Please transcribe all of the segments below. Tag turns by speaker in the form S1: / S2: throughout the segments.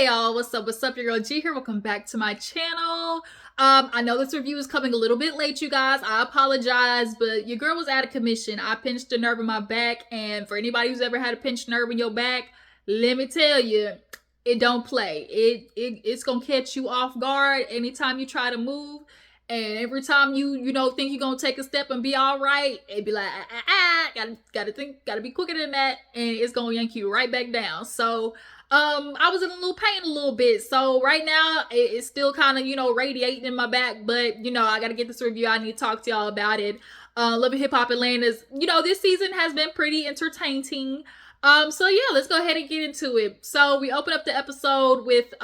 S1: Hey y'all, what's up? What's up? Your girl G here. Welcome back to my channel. I know this review is coming a little bit late, you guys. I apologize, but your girl was out of commission. I pinched a nerve in my back, and for anybody who's ever had a pinched nerve in your back, let me tell you, it don't play. It's gonna catch you off guard anytime you try to move. And every time you think you're gonna take a step and be all right, it'd be like gotta be quicker than that, and it's gonna yank you right back down. So I was in a little pain a little bit. So right now it's still kind of, radiating in my back, but I gotta get this review. I need to talk to y'all about it. Love and Hip Hop Atlanta's, this season has been pretty entertaining. So yeah, let's go ahead and get into it. So we open up the episode with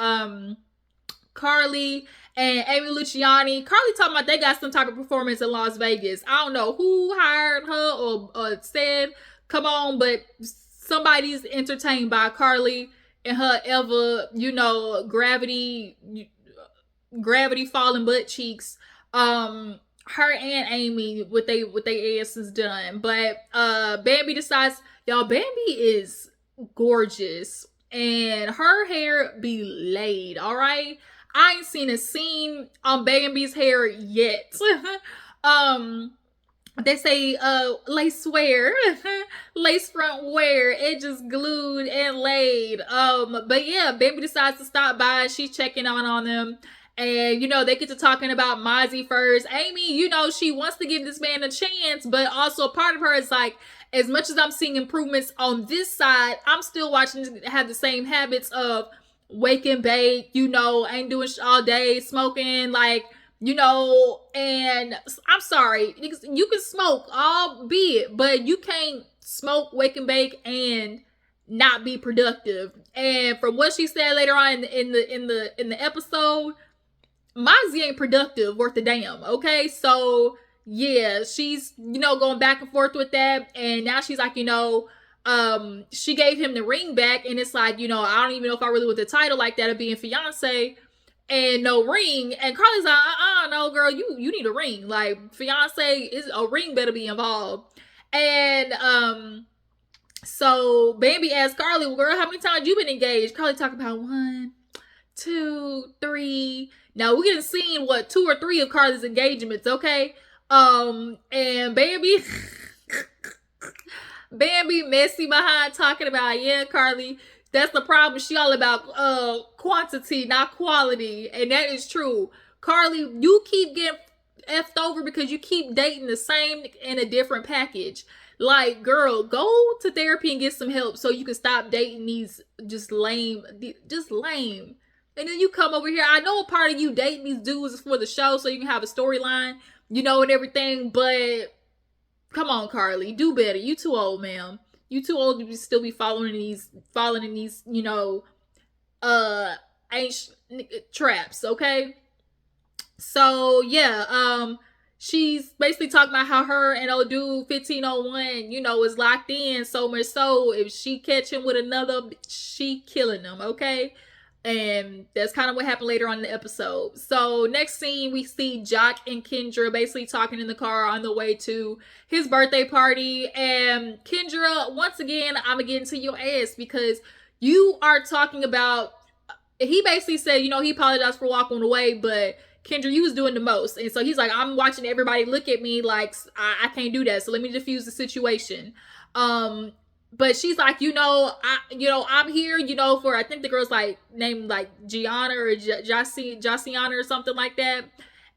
S1: Carly and Amy Luciani. Carly talking about they got some type of performance in Las Vegas. I don't know who hired her or said, come on, but somebody's entertained by Carly and her ever, gravity falling butt cheeks. Her and Amy with they asses done. But Bambi decides, y'all, Bambi is gorgeous and her hair be laid, all right? I ain't seen a scene on Bambi's hair yet. They say lace wear, lace front wear, it just glued and laid. But yeah, Bambi decides to stop by. She's checking on them. And, they get to talking about Mozzie first. Amy, she wants to give this man a chance, but also a part of her is like, as much as I'm seeing improvements on this side, I'm still watching have the same habits of wake and bake, ain't doing all day, smoking, and I'm sorry, you can smoke, albeit, but you can't smoke, wake and bake, and not be productive. And from what she said later on in the episode, Mozzie ain't productive worth a damn. Okay, so yeah, she's going back and forth with that, and now she's like, she gave him the ring back, and it's like, I don't even know if I really want the title like that of being fiance and no ring. And Carly's like, no, girl, you need a ring. Like, fiance is a ring, better be involved. And so Bambi asked Carly, well, girl, how many times you been engaged? Carly talked about 1, 2, 3. Now we getting seen 2 or 3 of Carly's engagements, okay? And Bambi Bambi messy behind talking about, yeah, Carly, that's the problem. She all about quantity, not quality. And that is true. Carly, you keep getting effed over because you keep dating the same in a different package. Like, girl, go to therapy and get some help so you can stop dating these just lame. And then you come over here. I know a part of you dating these dudes is for the show so you can have a storyline, and everything, but come on, Carly, do better. You too old, ma'am. You too old to still be following these, ancient traps, okay? So yeah, she's basically talking about how her and old dude 1501, is locked in, so much so if she catch him with another, she killing them, okay? And that's kind of what happened later on in the episode. So next scene, we see Jock and Kendra basically talking in the car on the way to his birthday party. And Kendra, once again, I'm gonna get into your ass because you are talking about, he basically said, he apologized for walking away, but Kendra, you was doing the most. And so he's like, I'm watching everybody look at me like I can't do that. So let me diffuse the situation. But she's like, I'm here, for, I think the girl's like named like Gianna or Josiana or something like that.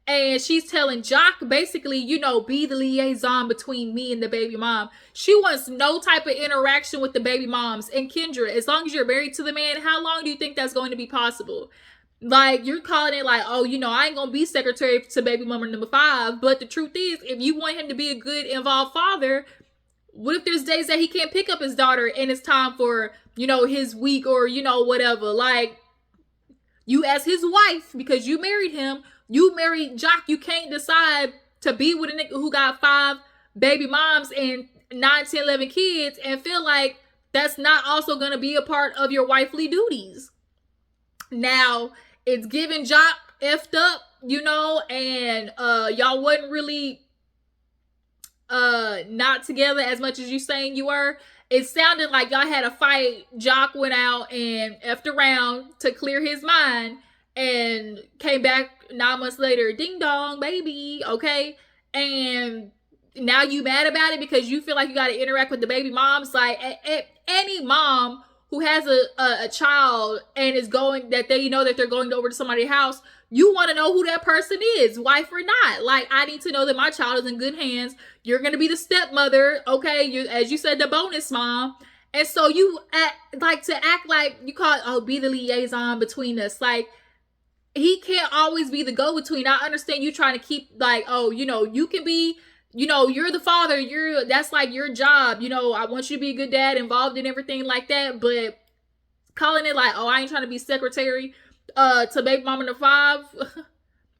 S1: And she's telling Jock basically, be the liaison between me and the baby mom. She wants no type of interaction with the baby moms. And Kendra, as long as you're married to the man, how long do you think that's going to be possible? Like, you're calling it like, oh, I ain't gonna be secretary to baby mama number 5. But the truth is, if you want him to be a good, involved father, what if there's days that he can't pick up his daughter and it's time for, his week or, whatever? Like, you as his wife, because you married him, you married Jock, you can't decide to be with a nigga who got 5 baby moms and 9, 10, 11 kids and feel like that's not also going to be a part of your wifely duties. Now, it's giving Jock effed up, and y'all wasn't really not together as much as you saying you were. it sounded like y'all had a fight. Jock went out and effed around to clear his mind and came back 9 months later, ding dong, baby, okay? And now you mad about it because you feel like you got to interact with the baby moms. Like any mom who has a child and is going, that they know that they're going over to somebody's house, you want to know who that person is, wife or not. Like, I need to know that my child is in good hands. You're going to be the stepmother, okay? You, as you said, the bonus mom. And so you act like you call it, oh, be the liaison between us. Like, he can't always be the go-between. I understand you trying to keep, like, oh, you can be, you're the father. That's like your job. I want you to be a good dad, involved in everything like that. But calling it like, oh, I ain't trying to be secretary to baby mama number 5.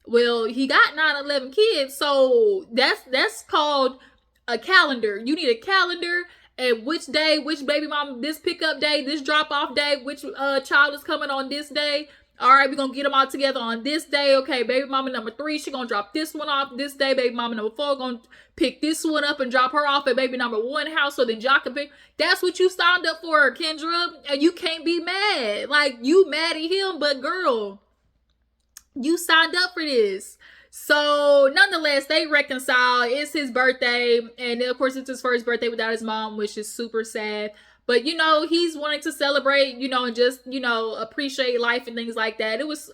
S1: Well, he got 9-11 kids, so that's called a calendar. You need a calendar, and which day, which baby mama, this pickup day, this drop off day, which child is coming on this day. All right, we're gonna get them all together on this day. Okay, baby mama number 3, she gonna drop this one off this day. Baby mama number 4 gonna pick this one up and drop her off at baby number 1 house, so then Jock can pick. That's what you signed up for, Kendra, and you can't be mad. Like, you mad at him, but girl, you signed up for this. So nonetheless, they reconcile. It's his birthday, and of course it's his first birthday without his mom, which is super sad. But he's wanting to celebrate, and just appreciate life and things like that. It was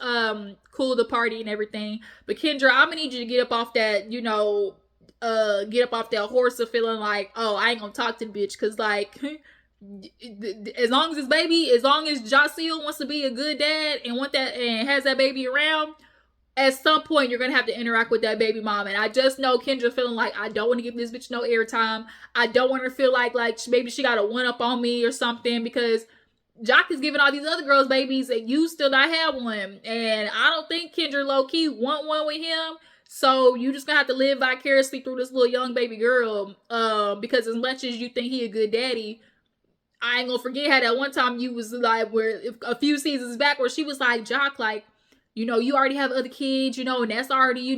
S1: cool to party and everything. But Kendra, I'm gonna need you to get up off that, get up off that horse of feeling like, oh, I ain't gonna talk to the bitch, because like, as long as Josiel wants to be a good dad and has that baby around, at some point you're gonna have to interact with that baby mom. And I just know Kendra feeling like, I don't want to give this bitch no airtime. I don't want her to feel like maybe she got a one up on me or something, because Jock is giving all these other girls babies and you still not have one. And I don't think Kendra low key want one with him. So you just gonna have to live vicariously through this little young baby girl. Because as much as you think he a good daddy, I ain't gonna forget how that one time you was like, where a few seasons back, where she was like, Jock, like, you already have other kids, and that's already, you're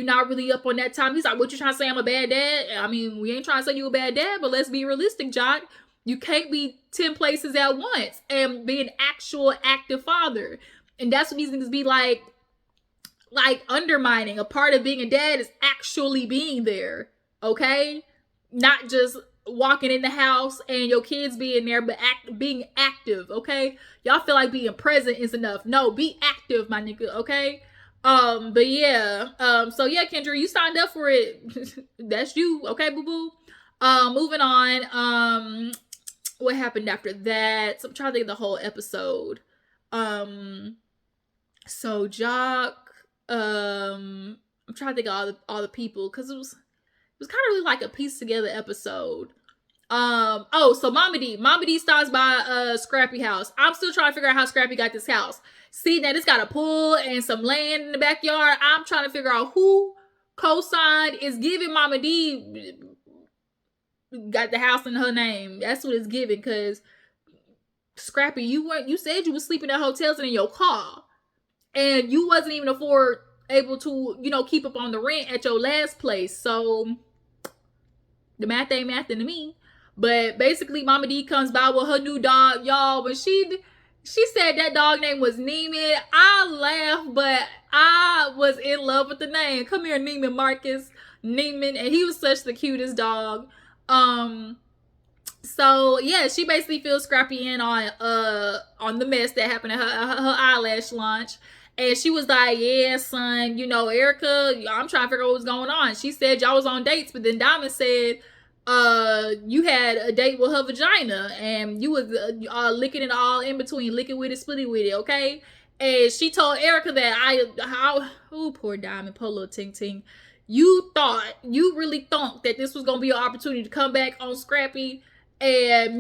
S1: not really up on that time. He's like, what you trying to say, I'm a bad dad? I mean, we ain't trying to say you a bad dad, but let's be realistic, Jock. You can't be 10 places at once and be an actual active father. And that's what these niggas be like undermining. A part of being a dad is actually being there, okay? Not just walking in the house and your kids being there, but being active, okay? Y'all feel like being present is enough. No, be active, my nigga, okay? But yeah, so yeah, Kendra, you signed up for it. That's you, okay, boo-boo? Moving on, what happened after that? So I'm trying to think of the whole episode. So Jock, I'm trying to think of all the people, because it was kind of really like a pieced together episode. So Mama D stops by Scrappy house. I'm still trying to figure out how Scrappy got this house. See, now this got a pool and some land in the backyard. I'm trying to figure out who co-signed. Is giving Mama D got the house in her name. That's what it's giving, because Scrappy, you said you was sleeping at hotels and in your car, and you wasn't even able to keep up on the rent at your last place. So the math ain't mathing to me. But basically, Mama D comes by with her new dog, y'all. When she said that dog name was Neiman, I laughed, but I was in love with the name. Come here, Neiman Marcus. Neiman, and he was such the cutest dog. So yeah, she basically fills Scrappy in on the mess that happened at her eyelash launch. And she was like, yeah, son, Erica, I'm trying to figure out what's going on. She said y'all was on dates, but then Diamond said you had a date with her vagina, and you was licking it all in between, licking with it, splitting with it, okay? And she told Erica that poor Diamond, poor little Ting Ting. You really thought that this was gonna be an opportunity to come back on Scrappy and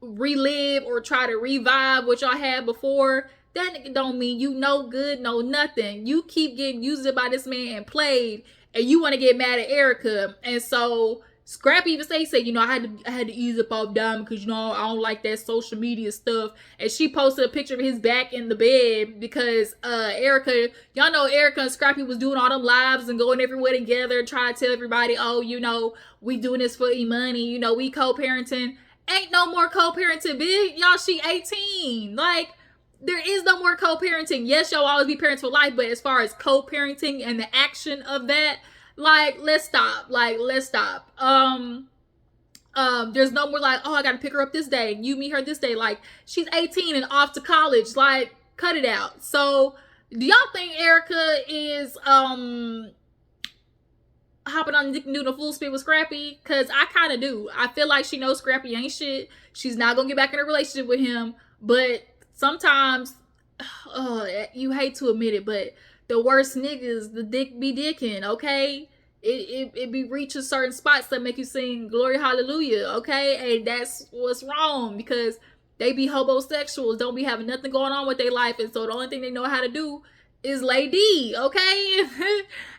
S1: relive or try to revive what y'all had before. That nigga don't mean you no good, no nothing. You keep getting used by this man and played, and you want to get mad at Erica. And so Scrappy even said, you know, I had to ease up off Diamond because, you know, I don't like that social media stuff. And she posted a picture of his back in the bed because Erica, y'all know Erica and Scrappy was doing all them lives and going everywhere together, trying to tell everybody, oh, you know, we doing this for money, you know, we co-parenting. Ain't no more co-parenting, big. Y'all, she 18. Like, there is no more co-parenting. Yes, y'all always be parents for life, but as far as co-parenting and the action of that, like, let's stop. Like, let's stop. There's no more like, oh, I gotta pick her up this day, you meet her this day. Like, she's 18 and off to college. Like, cut it out. So, do y'all think Erica is hopping on Dick and doing a full speed with Scrappy? Cause I kind of do. I feel like she knows Scrappy ain't shit. She's not gonna get back in a relationship with him. But sometimes, you hate to admit it, but the worst niggas, the dick be dicking, okay? It be reaching certain spots that make you sing glory hallelujah, okay? And that's what's wrong, because they be homosexuals, don't be having nothing going on with their life, and so the only thing they know how to do is lay D, okay?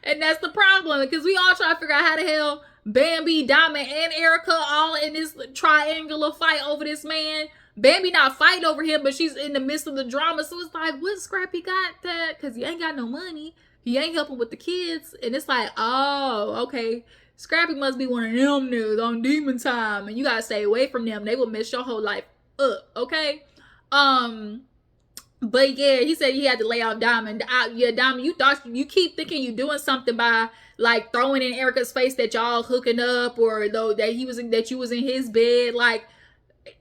S1: And that's the problem, because we all try to figure out how the hell Bambi, Diamond, and Erica all in this triangular fight over this man. Bambi not fighting over him, but she's in the midst of the drama. So it's like, what Scrappy got that? Because he ain't got no money. He ain't helping with the kids. And it's like, oh, okay. Scrappy must be one of them niggas on demon time. And you got to stay away from them. They will mess your whole life up, okay? But yeah, he said he had to lay off Diamond. Yeah, Diamond, you keep thinking you doing something by like throwing in Erica's face that y'all hooking up, or though that you was in his bed. Like,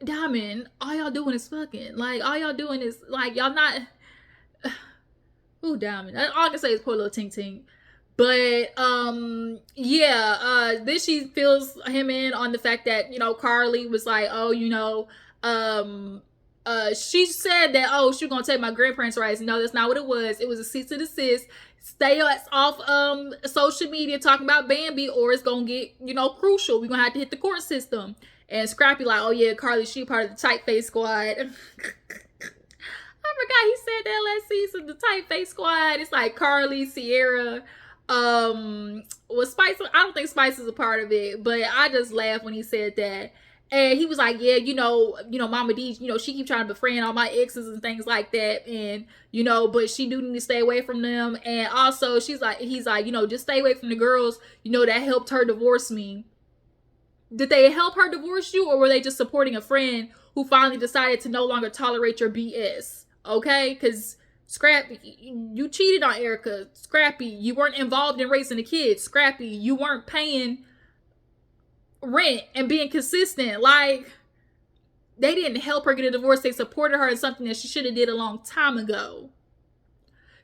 S1: Diamond, all y'all doing is fucking. Like, all y'all doing is like, y'all not. Ooh, Diamond. All I can say is poor little Tink Tink. But then she fills him in on the fact that, you know, Carly was like, oh, you know, she said that, oh, she was gonna take my grandparents' rights. No, that's not what it was. It was a cease to desist. Stay off social media talking about Bambi, or it's gonna get, you know, crucial. We're gonna have to hit the court system. And Scrappy like, oh yeah, Carly, she part of the tight face squad. I forgot he said that last season, the tight face squad. It's like Carly, Sierra, was Spice. I don't think Spice is a part of it, but I just laughed when he said that. And he was like, yeah, you know, Mama D, you know, she keep trying to befriend all my exes and things like that. And, you know, but she do need to stay away from them. And also he's like, you know, just stay away from the girls, you know, that helped her divorce me. Did they help her divorce you, or were they just supporting a friend who finally decided to no longer tolerate your BS? Okay? Because Scrappy, you cheated on Erica. Scrappy, you weren't involved in raising the kids. Scrappy, you weren't paying rent and being consistent. Like, they didn't help her get a divorce. They supported her in something that she should have did a long time ago.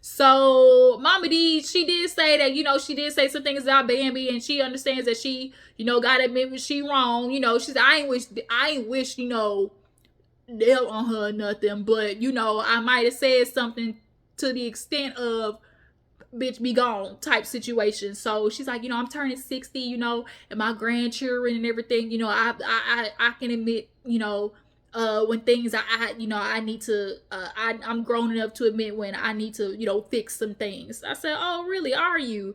S1: So Mama D, she did say that, you know, she did say some things about Bambi, and she understands that she, you know, gotta admit she wrong. You know, she's, I ain't wish, you know, nail on her or nothing, but, you know, I might have said something to the extent of bitch be gone type situation. So she's like, you know, I'm turning 60, you know, and my grandchildren and everything, you know, I can admit, you know, when things I need to, I'm grown enough to admit when I need to, you know, fix some things. I said, oh, really? Are you?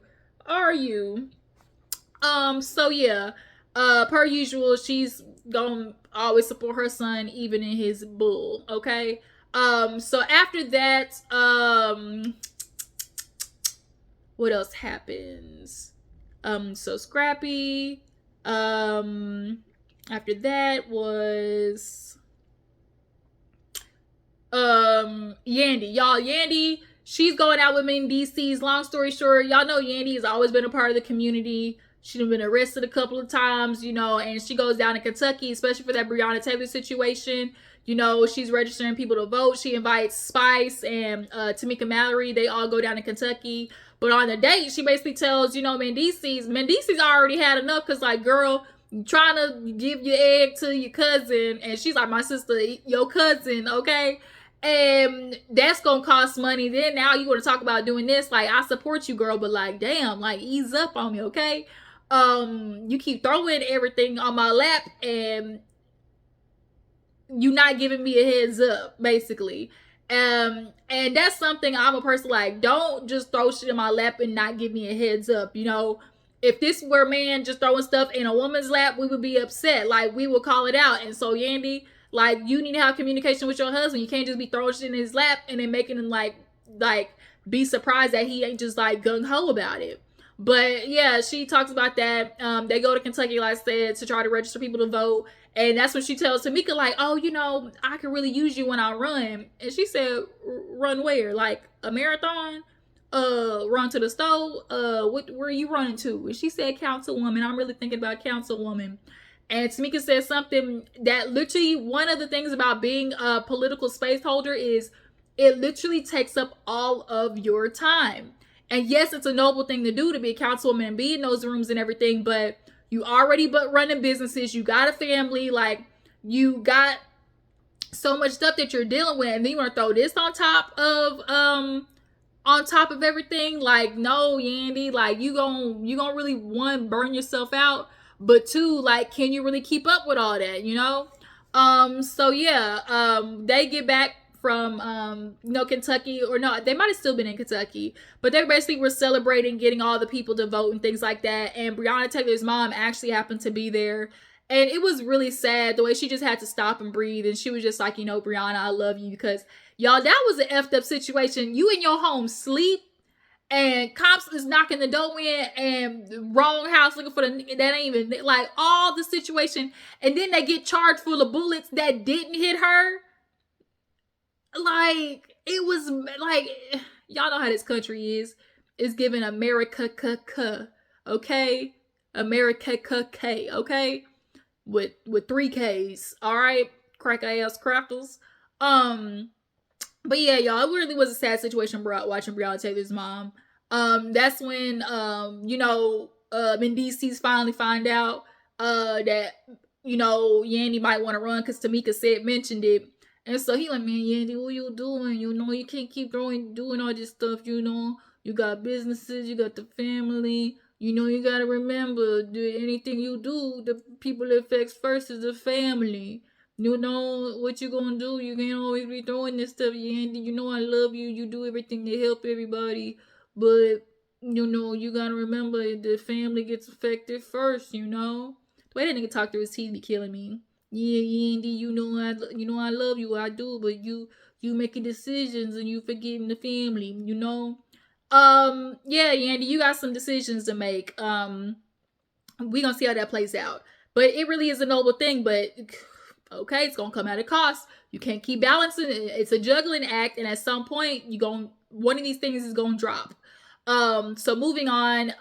S1: So yeah, per usual, she's gonna always support her son, even in his bull. Okay. So after that, what else happens? So Scrappy, after that was, Yandy. Y'all, Yandy, she's going out with Mendeecees. Long story short, y'all know Yandy has always been a part of the community. She's been arrested a couple of times, you know, and she goes down to Kentucky, especially for that Breonna Taylor situation. You know, she's registering people to vote. She invites Spice and Tamika Mallory. They all go down to Kentucky. But on the date, she basically tells, you know, Mendeecees already had enough, because, like, girl, you trying to give your egg to your cousin. And she's like, my sister, your cousin, okay? And that's gonna cost money. Then now you want to talk about doing this. Like, I support you, girl, but, like, damn, like, ease up on me, okay? You keep throwing everything on my lap, and you not giving me a heads up, basically. And that's something I'm a person like, don't just throw shit in my lap and not give me a heads up, you know. if this were a man just throwing stuff in a woman's lap, we would be upset. Like, we would call it out. And so, Yandy, like, you need to have communication with your husband. You can't just be throwing shit in his lap and then making him like be surprised that he ain't just like gung ho about it. But yeah, she talks about that. They go to Kentucky, like I said, to try to register people to vote. And that's when she tells Tamika, like, oh, I could really use you when I run. And she said, run where? Like a marathon? Run to the store? Where are you running to? And she said, councilwoman. I'm really thinking about councilwoman. And Tamika said something that literally, one of the things about being a political space holder is it literally takes up all of your time. And yes, it's a noble thing to do to be a councilwoman and be in those rooms and everything, but you already but running businesses, you got a family, like you got so much stuff that you're dealing with, and then you want to throw this on top of everything. Like, no, Yandy, like you gonna really, one, burn yourself out, but two, like, can you really keep up with all that, so yeah, they get back from Kentucky, or no, they might have still been in Kentucky, but they basically were celebrating getting all the people to vote and things like that. And Breonna Taylor's mom actually happened to be there, and it was really sad the way she just had to stop and breathe. And she was just like, Breonna, I love you, because y'all, that was an effed up situation. You in your home sleep, and cops is knocking the door in, and wrong house looking for that ain't even like all the situation, and then they get charged full of bullets that didn't hit her. Like, it was like, y'all know how this country is. It's giving America, okay? America, okay? With 3 Ks, all right? Crack ass crackles. But yeah, y'all, it really was a sad situation watching Breonna Taylor's mom. That's when, Mendeecees finally find out that, Yandy might want to run because Tamika mentioned it. And so he like, man, Yandy, what you doing? You can't keep doing all this stuff, You got businesses, you got the family. You got to remember, anything you do, the people it affects first is the family. What you gonna do? You can't always be throwing this stuff, Yandy. I love you. You do everything to help everybody. But, you gotta remember the family gets affected first, The way that nigga talk through his teeth be killing me. Yeah, Yandy, I love you, I do, but you making decisions and you forgetting the family, Yeah, Yandy, you got some decisions to make. We gonna see how that plays out. But it really is a noble thing, but okay, it's gonna come at a cost. You can't keep balancing it. It's a juggling act, and at some point, one of these things is gonna drop. So moving on,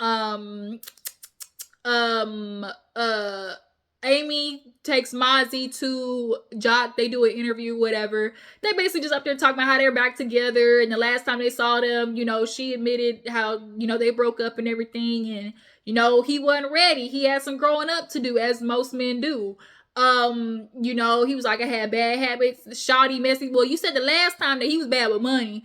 S1: Amy takes Mozzie to Jock. They do an interview, whatever. They basically just up there talking about how they're back together. And the last time they saw them, she admitted how, they broke up and everything. And, he wasn't ready. He had some growing up to do, as most men do. He was like, I had bad habits, shoddy, messy. Well, you said the last time that he was bad with money.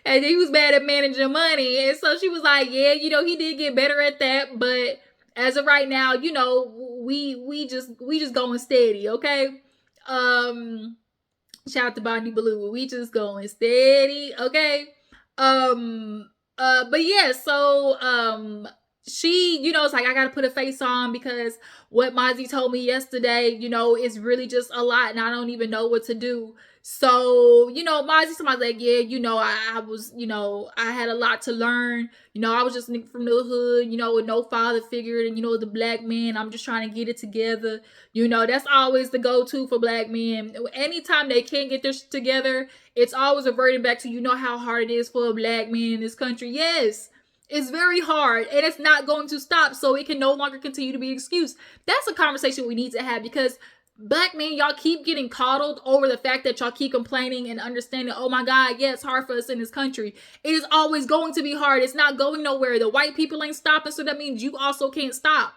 S1: And he was bad at managing money. And so she was like, yeah, he did get better at that. But as of right now, we just going steady, okay? Shout out to Bonnie Blue. We just going steady, okay? But yeah, so she, it's like, I gotta put a face on because what Mozzie told me yesterday, is really just a lot, and I don't even know what to do. So, Mozzie's like, yeah, I was, I had a lot to learn. I was just from the hood, with no father figure, and, the black man, I'm just trying to get it together. That's always the go-to for black men. Anytime they can't get this together, it's always reverting back to, how hard it is for a black man in this country. Yes, it's very hard, and it's not going to stop, so it can no longer continue to be an excuse. That's a conversation we need to have, because black men, y'all keep getting coddled over the fact that y'all keep complaining and understanding, oh my God, yeah, it's hard for us in this country. It is always going to be hard. It's not going nowhere. The white people ain't stopping, so that means you also can't stop.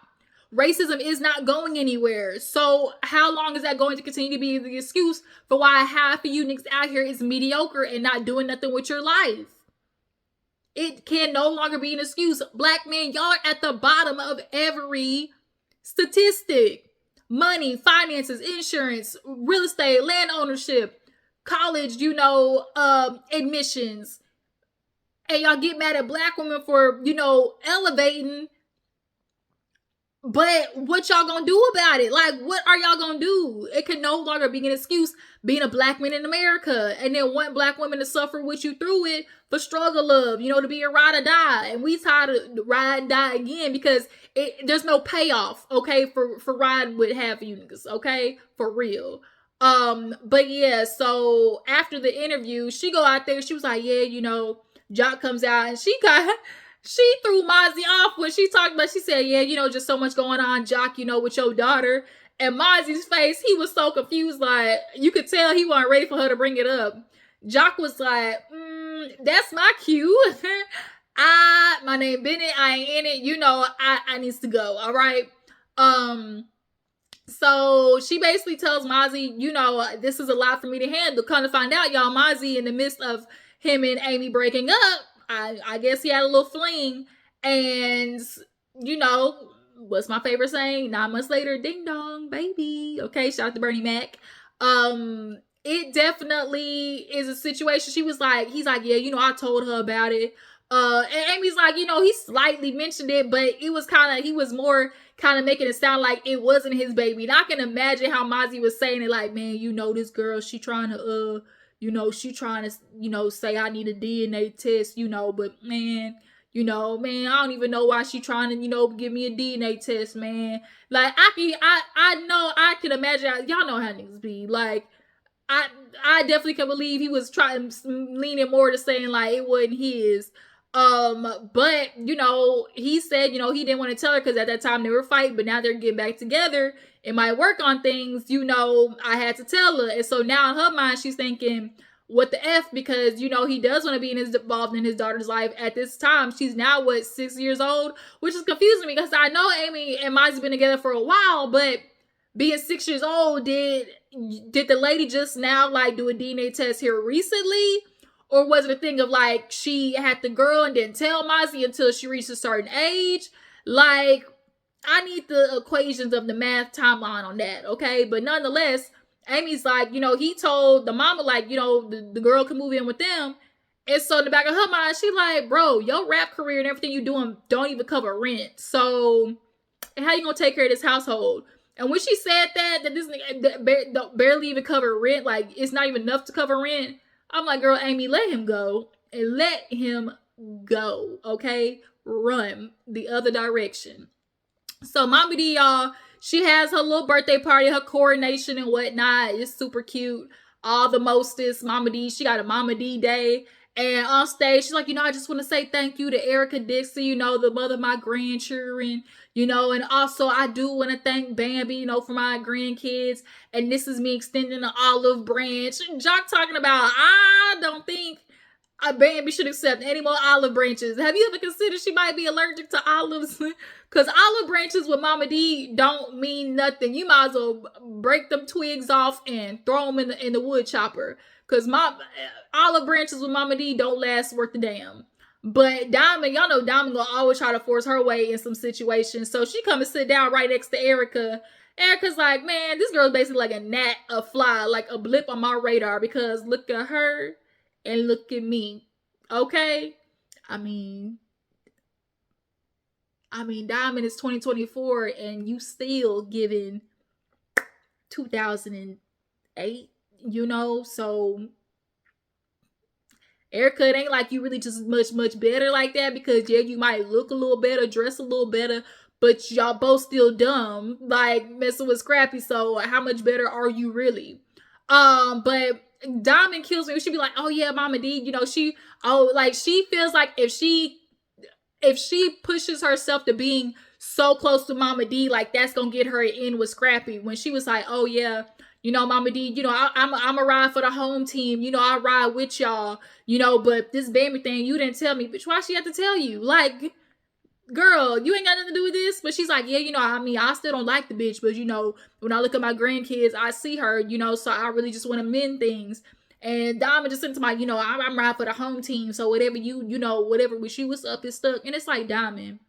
S1: Racism is not going anywhere. So how long is that going to continue to be the excuse for why half of you niggas out here is mediocre and not doing nothing with your life? It can no longer be an excuse. Black men, y'all are at the bottom of every statistic. Money, finances, insurance, real estate, land ownership, college, admissions. and y'all get mad at black women for, elevating. But what y'all gonna do about it? Like, what are y'all gonna do? It can no longer be an excuse being a black man in America and then want black women to suffer with you through it for struggle of, to be a ride or die. And we tired of ride and die again because there's no payoff, okay, for riding with half you niggas, okay? For real. But yeah, so after the interview, she go out there, she was like, yeah, Jock comes out and she threw Mozzie off when she talked about, she said, yeah, just so much going on, Jock, with your daughter. And Mozzie's face, he was so confused, like, you could tell he wasn't ready for her to bring it up. Jock was like, that's my cue. My name Bennett, I ain't in it, I needs to go, all right? So she basically tells Mozzie, this is a lot for me to handle. Come to find out, y'all, Mozzie, in the midst of him and Amy breaking up, I guess he had a little fling. And, what's my favorite saying? 9 months later, ding dong, baby. Okay, shout out to Bernie Mac. It definitely is a situation. He's like, yeah, I told her about it. And Amy's like, he slightly mentioned it, but he was more kind of making it sound like it wasn't his baby. And I can imagine how Mozzie was saying it, like, man, this girl, she trying to, she trying to, say I need a DNA test, but man, man, I don't even know why she trying to, give me a DNA test, man. Like, I can imagine, y'all know how niggas be, like, I definitely can believe he was leaning more to saying, like, it wasn't his. But, he said, he didn't want to tell her because at that time they were fighting, but now they're getting back together. It might work on things, I had to tell her. And so now in her mind, she's thinking, what the F? Because, he does want to be involved in his daughter's life at this time. She's now, 6 years old? Which is confusing me because I know Amy and Mozzie's been together for a while, but being 6 years old, did the lady just now, like, do a DNA test here recently? Or was it a thing of, like, she had the girl and didn't tell Mozzie until she reached a certain age? Like, I need the equations of the math timeline on that, okay? But nonetheless, Amy's like, he told the mama, like, the girl can move in with them. And so in the back of her mind, she like, bro, your rap career and everything you doing don't even cover rent. So how you gonna take care of this household? And when she said that this nigga barely even cover rent, like, it's not even enough to cover rent, I'm like, girl, Amy, let him go. And let him go, okay? Run the other direction. So Mama D, y'all, she has her little birthday party, her coronation and whatnot. It's super cute. All the mostest. Mama D, she got a Mama D day. And on stage, she's like, I just want to say thank you to Erica Dixie, the mother of my grandchildren, and also I do want to thank Bambi, for my grandkids. And this is me extending the olive branch. Jock talking about, I don't think Bambi should accept any more olive branches. Have you ever considered she might be allergic to olives? Because olive branches with Mama D don't mean nothing. You might as well break them twigs off and throw them in the wood chopper. Because olive branches with Mama D don't last worth a damn. But Diamond, y'all know Diamond gonna always try to force her way in some situations. So she come and sit down right next to Erica. Erica's like, man, this girl's basically like a gnat, a fly, like a blip on my radar. Because look at her and look at me. Okay? I mean, Diamond is 2024 and you still giving 2008, so Erica, it ain't like you really just much better like that, because yeah, you might look a little better, dress a little better, but y'all both still dumb, like messing with Scrappy. So how much better are you really? But Diamond kills me. She'd be like, oh yeah, Mama D, she feels like if she pushes herself to being so close to Mama D, like that's gonna get her in with Scrappy. When she was like, oh yeah, Mama D, I'm a ride for the home team. I ride with y'all, but this Bambi thing, you didn't tell me. Bitch, why she have to tell you? Like, girl, you ain't got nothing to do with this. But she's like, yeah, I still don't like the bitch. But, when I look at my grandkids, I see her, so I really just want to mend things. And Diamond just sent to my, I'm ride for the home team. So whatever whatever with you, what's up is stuck. And it's like, Diamond,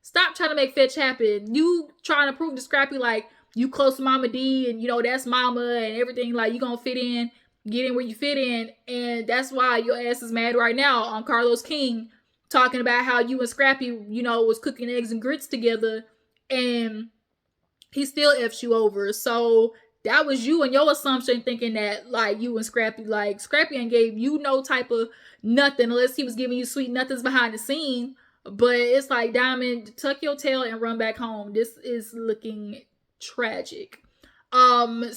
S1: stop trying to make fetch happen. You trying to prove to Scrappy, like, you close to Mama D and, that's Mama and everything. Like, you gonna fit in. get in where you fit in, and that's why your ass is mad right now on Carlos King talking about how you and Scrappy, was cooking eggs and grits together, and he still F's you over. So that was you and your assumption thinking that like you and Scrappy, like Scrappy ain't gave you no type of nothing unless he was giving you sweet nothings behind the scene. But it's like, Diamond, tuck your tail and run back home. This is looking tragic. Carly,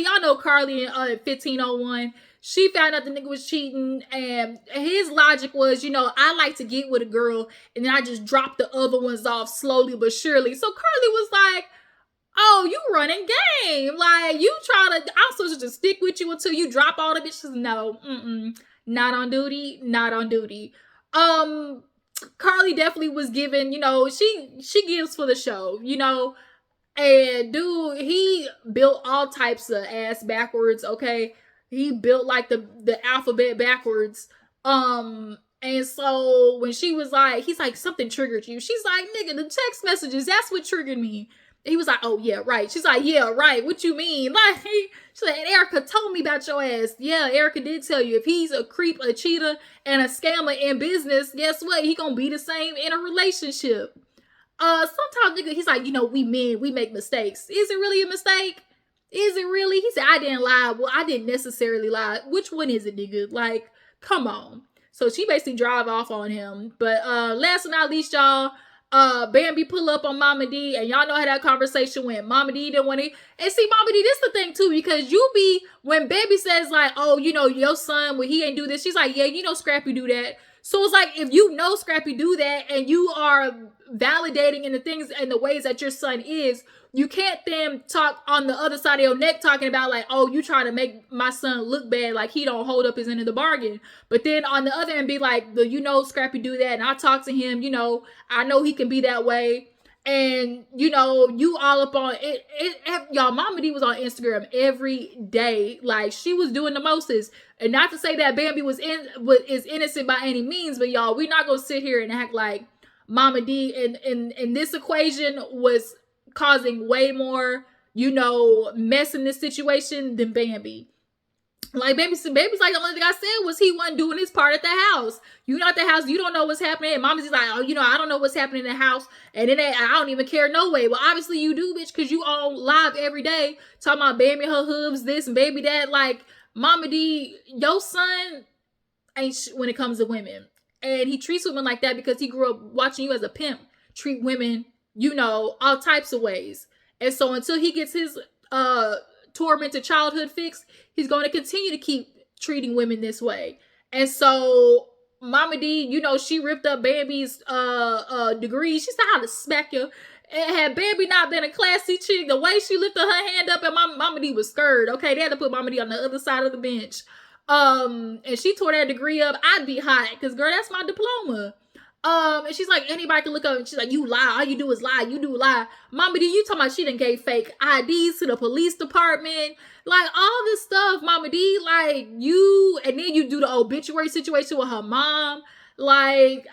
S1: y'all know Carly in 1501. She found out the nigga was cheating, and his logic was, I like to get with a girl, and then I just drop the other ones off slowly but surely. So Carly was like, oh, you running game. Like, I'm supposed to just stick with you until you drop all the bitches. No, not on duty, not on duty. Carly definitely was given, she gives for the show, and dude, he built all types of ass backwards, okay? He built like the alphabet backwards. And so when she was like, he's like, something triggered you. She's like, nigga, the text messages, that's what triggered me. He was like, oh yeah, right. She's like, yeah, right. What you mean? Like, she's like, and Erica told me about your ass. Yeah, Erica did tell you. If he's a creep, a cheater, and a scammer in business, guess what? He gonna be the same in a relationship. Sometimes nigga, he's like, we men, we make mistakes. Is it really a mistake? Is it really? He said, I didn't lie. Well, I didn't necessarily lie. Which one is it, nigga? Like, come on. So she basically drive off on him. But last but not least, y'all, Bambi pull up on Mama D, and y'all know how that conversation went. Mama D didn't want to, and see, Mama D, this the thing too, because when Baby says like, oh, your son, when he ain't do this, she's like, yeah, Scrappy do that. So it's like, if you know Scrappy do that, and you are validating in the things and the ways that your son is, you can't then talk on the other side of your neck talking about like, oh, you trying to make my son look bad, like he don't hold up his end of the bargain. But then on the other end be like, Scrappy do that, and I talk to him, I know he can be that way. And you all up on it, y'all. Mama D was on Instagram every day, like she was doing the mostest. And not to say that Bambi is innocent by any means, but y'all, we're not gonna sit here and act like Mama D in this equation was causing way more, mess in this situation than Bambi. Like, Baby's like, the only thing I said was he wasn't doing his part at the house. You not the house, you don't know what's happening. And Mama's like, oh, I don't know what's happening in the house. And then I don't even care no way. Well, obviously you do, bitch, because you all live every day talking about Bambi, her hooves, this, and Baby that. Like, Mama D, your son ain't when it comes to women. And he treats women like that because he grew up watching you as a pimp treat women, all types of ways. And so until he gets his tormented childhood fixed, he's going to continue to keep treating women this way. And so Mama D, she ripped up Bambi's degree. She said how to smack you. And had Bambi not been a classy chick, the way she lifted her hand up, and Mama D was scared. Okay, they had to put Mama D on the other side of the bench. And she tore that degree up. I'd be hot, because girl, that's my diploma. And she's like, anybody can look up, and she's like, you lie, all you do is lie, you do lie. Mama D, you talking about she done gave fake IDs to the police department, like all this stuff, Mama D, like and then you do the obituary situation with her mom, like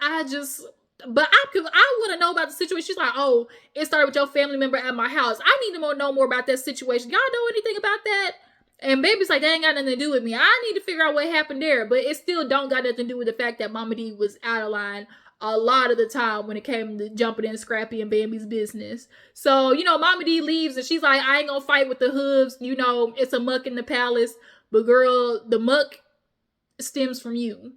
S1: but I want to know about the situation. She's like, oh, it started with your family member at my house. I need to know more about that situation. Y'all know anything about that? And Baby's like, that ain't got nothing to do with me. I need to figure out what happened there. But it still don't got nothing to do with the fact that Mama D was out of line a lot of the time when it came to jumping in Scrappy and Bambi's business. So, Mama D leaves and she's like, I ain't gonna fight with the hooves. It's a muck in the palace. But girl, the muck stems from you.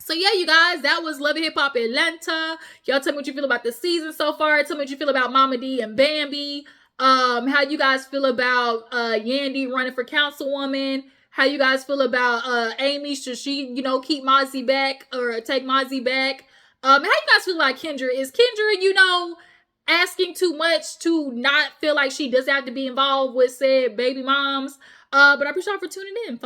S1: So yeah, you guys, that was Love and Hip Hop Atlanta. Y'all tell me what you feel about the season so far. Tell me what you feel about Mama D and Bambi. How you guys feel about Yandy running for councilwoman. How you guys feel about Amy? Should she, keep Mozzie back or take Mozzie back? How you guys feel like Kendra? Is Kendra, asking too much to not feel like she doesn't have to be involved with said baby moms? But I appreciate y'all for tuning in.